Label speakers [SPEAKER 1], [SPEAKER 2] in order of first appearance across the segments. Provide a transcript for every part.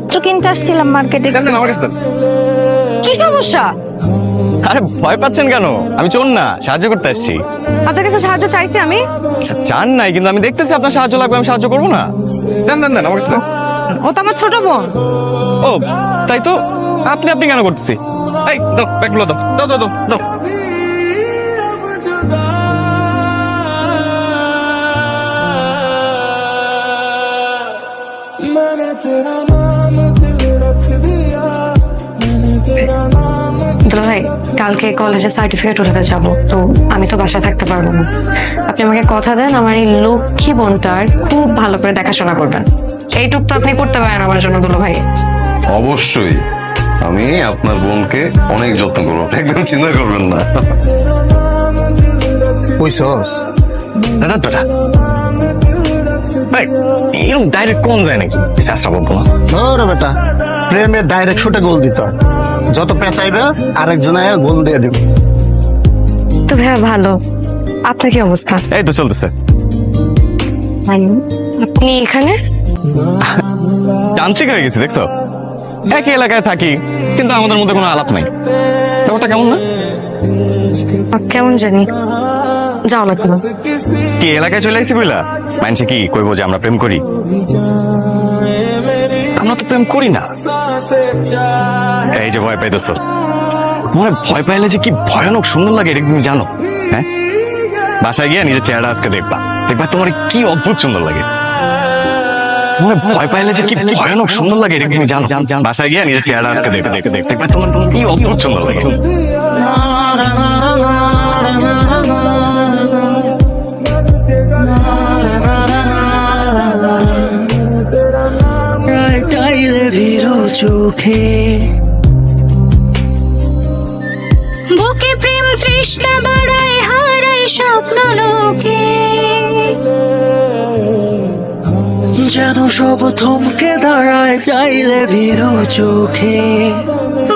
[SPEAKER 1] মাত্র কিনতে আসছিলাম মার্কেটে। কি সমস্যা?
[SPEAKER 2] আরে ভয় পাচ্ছেন কেন? আমি চোর না, সাহায্য করতে আসছি।
[SPEAKER 1] আপনার কাছে সাহায্য চাইছি আমি।
[SPEAKER 2] আচ্ছা, চান নাই, কিন্তু আমি দেখতেছি আপনার সাহায্য লাগবে, আমি সাহায্য করবো না। দেন দেন দেন, আমার কাছে দেন।
[SPEAKER 1] ও তো আমার ছোট বোন।
[SPEAKER 2] ও তাই তো, আপনি আপনি কেন করতেছি? এই দাও, ব্যাগগুলো দাও দাও দাও দাও দাও।
[SPEAKER 3] দুলা ভাই, কালকে কলেজে সার্টিফিকেট উঠাতে যাবো, তো আমি তো বাসায় থাকতে পারবো না। আপনি আমাকে কথা দেন, আমার এই লক্ষ্মী বোনটার খুব ভালো করে দেখাশোনা করবেন। এইটুক তো আপনি করতে পারেন আমার জন্য দুলা ভাই।
[SPEAKER 4] অবশ্যই, আমি আপনার বোনকে অনেক যত্ন করবো, আপনি একদম চিন্তা করবেন না।
[SPEAKER 5] কইছস?
[SPEAKER 2] দাদা দাদা ভাই, এরকম ডাইরেক্ট কোন যায় নাকি? শাস্ত্রা বলবো না।
[SPEAKER 5] ওরে বেটা, প্রেমের ডাইরেক্ট শুটে গোল দিত, যত পেঁচাইবে আরেকজনে গোল দিয়ে দিবে।
[SPEAKER 3] তো ভাইয়া ভালো, আপনার কি অবস্থা?
[SPEAKER 2] এই তো চলতেছে।
[SPEAKER 3] আপনি এখানে?
[SPEAKER 2] যান্ত্রিক হয়ে গেছি দেখছো, একই এলাকায় থাকি কিন্তু আমাদের মধ্যে কোনো আলাপ নাই। ব্যাপারটা কেমন না?
[SPEAKER 3] কেমন জানি, যাও লাগবে না।
[SPEAKER 2] কি এলাকায় চলে আসছি বইলা মানছে কি কইবো যে আমরা প্রেম করি? আমরা তো প্রেম করি না। এই যে ভয় পাইতেছ, তোমার ভয় পাইলে যে কি ভয়ানক সুন্দর লাগে এটা তুমি জানো? হ্যাঁ, বাসায় গিয়ে নিজের চেহারা আজকে দেখবা, দেখবা তোমার কি অদ্ভুত সুন্দর লাগে। তোমার ভয় পাইলে যে কি ভয়ানক সুন্দর লাগে এটা তুমি জানো? বাসায় গিয়ে নিজের চেহারা আজকে দেখবা তোমার কি অদ্ভুত সুন্দর লাগে।
[SPEAKER 6] চাইলে ভীরু চোখে
[SPEAKER 1] বুকে প্রেম তৃষ্ণা বাড়ায়, হারায় স্বপ্ন লোকে।
[SPEAKER 6] যেন সব থমকে দাঁড়ায়, চাইলে ভীরু চোখে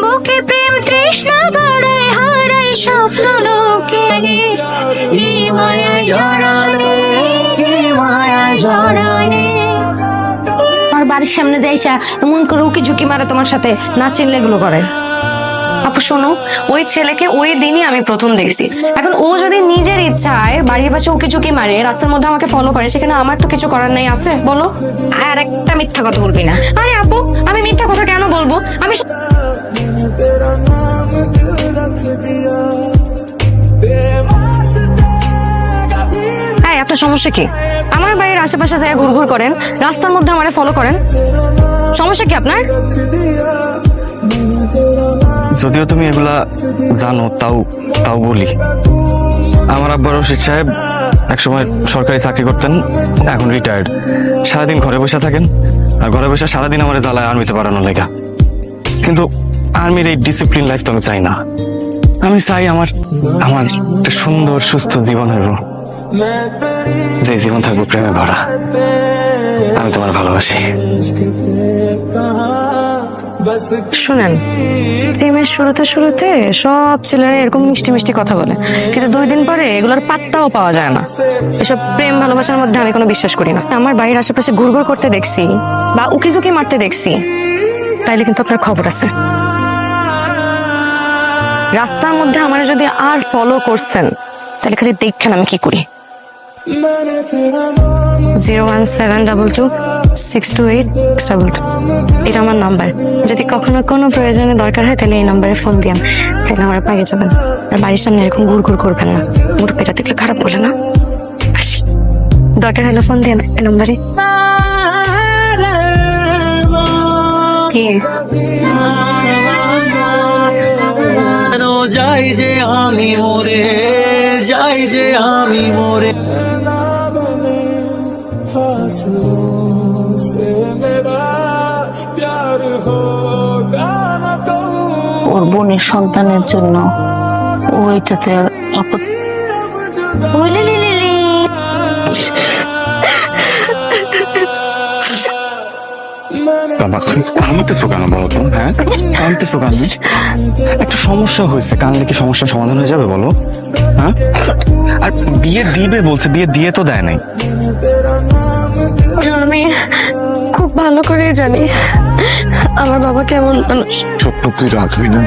[SPEAKER 1] বুকে প্রেম তৃষ্ণা বাড়ায়, হারায় স্বপ্ন লোকে। কি মায়ায় জড়ালে, কি মায়ায় জড়ালে। আমার বাড়ির সামনে দেয়ছা এমন করে উকি ঝুঁকি মারে তোমার সাথে, না চিনলে এগুলো করে।
[SPEAKER 3] আপু শোনো, ওই ছেলেকে ওই দিনই আমি প্রথম দেখছি। এখন ও যদি নিজের ইচ্ছায় বাড়ির পাশে উকি ঝুঁকি মারে, রাস্তার মধ্যে আমাকে ফলো করে, সেখানে আমার তো কিছু করার নাই, আছে বলো?
[SPEAKER 1] আর একটা মিথ্যা কথা বলবি না।
[SPEAKER 3] আরে আপু, আমি মিথ্যা কথা কেন বলবো? আমি হ্যাঁ, আপনার সমস্যা কি? আমার বাড়ির আশেপাশে যায় ঘুরঘুর করেন, রাস্তার মধ্যে আমারে ফলো করেন, সমস্যা কি আপনার?
[SPEAKER 2] যদিও তুমি এগুলা জানো, তাও বলি। আমার আব্বা রশিদ সাহেব একসময় সরকারি চাকরি করতেন, এখন রিটায়ার্ড। সারাদিন ঘরে বসে থাকেন, আর ঘরে বসে সারাদিন আমার জ্বালায় আর্মিতে পাঠানোর লেগা। কিন্তু আর্মির এই ডিসিপ্লিন লাইফ তো আমি চাই না। আমি চাই আমার একটা সুন্দর সুস্থ জীবন হইব, যে জীবন থাকবো প্রেমে ভরা। আমি তোমার ভালোবাসি।
[SPEAKER 3] শুনেন, প্রেমের শুরুতে সব ছেলেরা এরকম মিষ্টি মিষ্টি কথা বলে, কিন্তু 2 দিন পরে এগুলোর পাত্তাও পাওয়া যায় না। এসব প্রেম ভালোবাসার মধ্যে আমি কোনো বিশ্বাস করি না। আমার বাড়ির আশেপাশে ঘুরঘুর করতে দেখছি বা উকিঝুঁকি মারতে দেখছি, তাইলে কিন্তু আপনার খবর আছে। রাস্তার মধ্যে আমার যদি আর ফলো করছেন, তাহলে খালি দেখেন আমি কি করি। 01722628622 এটা আমার নাম্বার। যদি কখনো কোনো প্রয়োজনে দরকার হয়, তাহলে এই নাম্বারে ফোন দিয়ান, তাহলে আমার পাইয়ে যাবেন। আর বাড়ির সামনে এরকম ঘুরঘুর করবেন না, মুরব্বীরা দেখলে খারাপ বলে না। আসি, দরকার হলে ফোন দিয়ান এই নাম্বারে। কি
[SPEAKER 6] যাই যে আমি মরে, যাই যে আমি মরে।
[SPEAKER 1] ওর বোনের সন্তানের জন্য ওইটাতে
[SPEAKER 2] বাবা কাঁদতেছো কেন বলো তো? হ্যাঁ, কাঁদতেছো কেন? একটা সমস্যা হয়েছে, কানলে কি সমস্যার সমাধান হয়ে যাবে বলো? হ্যাঁ, আর বিয়ে দিবে বলছে, বিয়ে দিয়ে তো দেয় নাই।
[SPEAKER 3] আমি খুব ভালো করে জানি আমার বাবা কেমন মানুষ।
[SPEAKER 2] স্বপ্ন তুই রাখবি না।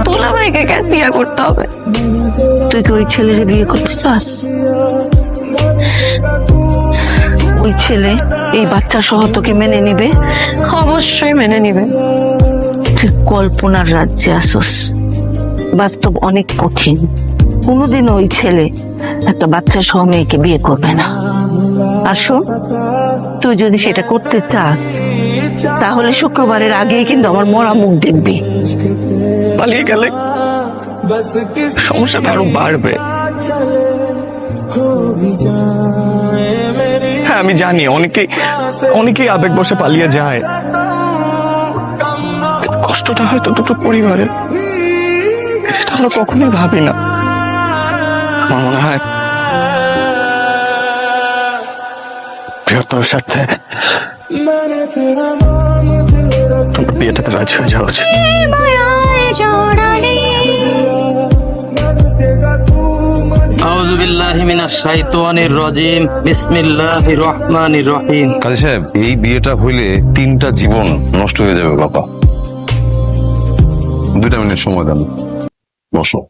[SPEAKER 3] তোলা ভাইকে কেন বিয়ে করতে হবে?
[SPEAKER 7] তুই কি ওই ছেলেরে বিয়ে করতে চাস? ওই ছেলে এই বাচ্চা সহ তোকে মেনে নিবে?
[SPEAKER 3] অবশ্যই মেনে নিবে।
[SPEAKER 7] তুই কল্পনার রাজ্যে আসস, বাস্তব অনেক কঠিন। কোনোদিন ওই ছেলে একটা বাচ্চা সহ মেয়েকে বিয়ে করবে না। আর শোন, তুই যদি সেটা করতে চাস তাহলে শুক্রবারের আগেই কিন্তু আমার মরা মুখ দেখবি।
[SPEAKER 2] পালিয়ে গেলে সমস্যাটা আরো বাড়বে। হ্যাঁ আমি জানি অনেকেই আবেগ বসে পালিয়ে যায়, কষ্টটা হয়তো দুটো পরিবারের, সেটা আমরা কখনোই ভাবি না। আমার মনে হয় বৃহত্তর স্বার্থে তোমার বিয়েটাতে রাজি হয়ে যাওয়া উচিত।
[SPEAKER 1] মায়ায় জড়ালে
[SPEAKER 8] আউযু বিল্লাহি মিনাশ শাইতানির রাজিম বিসমিল্লাহির রহমানির রহিম।
[SPEAKER 4] কাজী সাহেব, এই বিয়েটা হইলে 3টা জীবন নষ্ট হয়ে যাবে বাবা। 2 মিনিট সময় দেন, বসো।